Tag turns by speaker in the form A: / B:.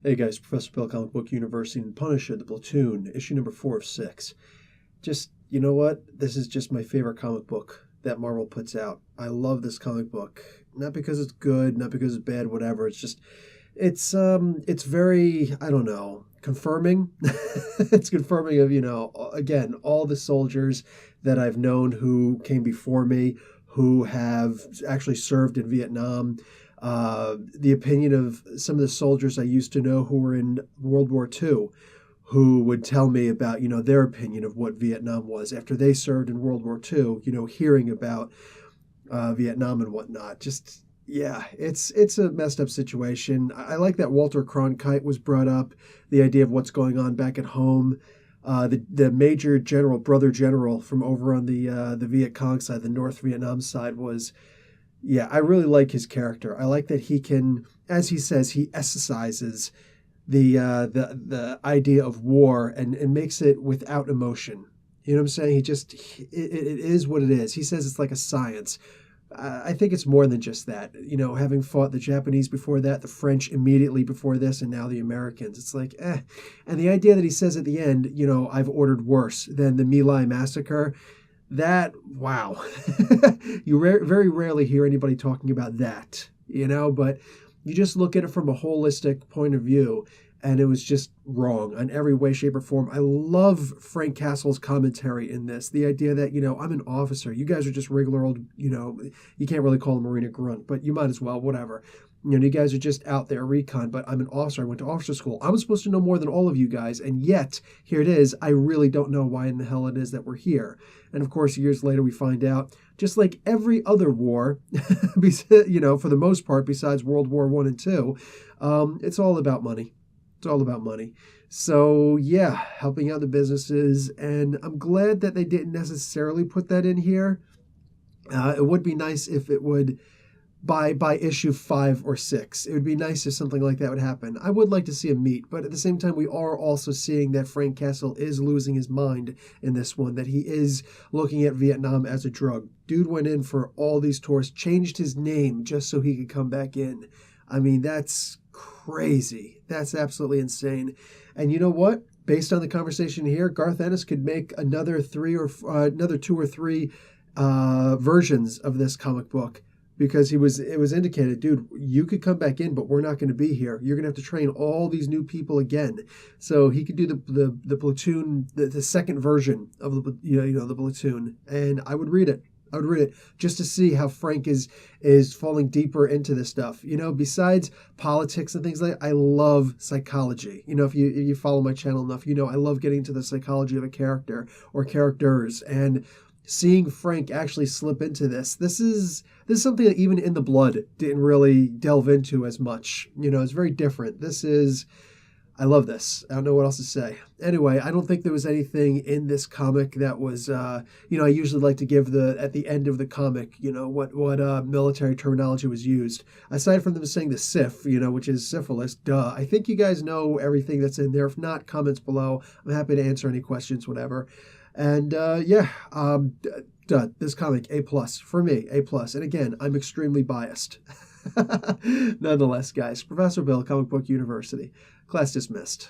A: Hey guys, Professor Bill, Comic Book University, and Punisher, the Platoon, issue number 4 of 6. Just, you know what? This is just my favorite comic book that Marvel puts out. I love this comic book. Not because it's good, not because it's bad, whatever. It's just, it's very, I don't know, confirming. It's confirming of, again, all the soldiers that I've known who came before me, who have actually served in Vietnam, the opinion of some of the soldiers I used to know who were in World War II, who would tell me about, their opinion of what Vietnam was after they served in World War II, hearing about Vietnam and whatnot. Just, yeah, it's a messed up situation. I like that Walter Cronkite was brought up, the idea of what's going on back at home. The major general, brother general from over on the Viet Cong side, the North Vietnam side, was, yeah, I really like his character. I like that he can, as he says, he exercises the idea of war and makes it without emotion. You know what I'm saying? It is what it is. He says it's like a science. I think it's more than just that. Having fought the Japanese before that, the French immediately before this, and now the Americans. It's like, eh. And the idea that he says at the end, I've ordered worse than the My Lai massacre. That, wow. You very rarely hear anybody talking about that, but you just look at it from a holistic point of view, and it was just wrong in every way, shape, or form. I love Frank Castle's commentary in this. The idea that, I'm an officer. You guys are just regular old, you can't really call a Marine a grunt, but you might as well, whatever. You guys are just out there recon, but I'm an officer. I went to officer school. I'm supposed to know more than all of you guys, and yet, here it is. I really don't know why in the hell it is that we're here. And of course, years later, we find out, just like every other war, for the most part, besides World War I and II, it's all about money. It's all about money. So, yeah, helping out the businesses, and I'm glad that they didn't necessarily put that in here. It would be nice if it would, by issue 5 or 6. It would be nice if something like that would happen. I would like to see a meet, but at the same time, we are also seeing that Frank Castle is losing his mind in this one, that he is looking at Vietnam as a drug. Dude went in for all these tours, changed his name just so he could come back in. I mean, that's crazy. That's absolutely insane. And you know what? Based on the conversation here, Garth Ennis could make another 2 or 3 versions of this comic book. Because it was indicated, dude, you could come back in, but we're not going to be here. You're going to have to train all these new people again. So he could do the Platoon, the second version of the Platoon, and I would read it. I would read it just to see how Frank is falling deeper into this stuff. Besides politics and things like that, I love psychology. If you follow my channel enough, I love getting into the psychology of a character or characters, and seeing Frank actually slip into this. This is something that even In the Blood didn't really delve into as much. It's very different. I love this. I don't know what else to say. Anyway, I don't think there was anything in this comic that was, I usually like to give at the end of the comic, what military terminology was used. Aside from them saying the SIF, which is syphilis, duh. I think you guys know everything that's in there. If not, comments below. I'm happy to answer any questions, whatever. And this comic, A+ for me, A+. And again, I'm extremely biased. Nonetheless, guys, Professor Bill, Comic Book University. Class dismissed.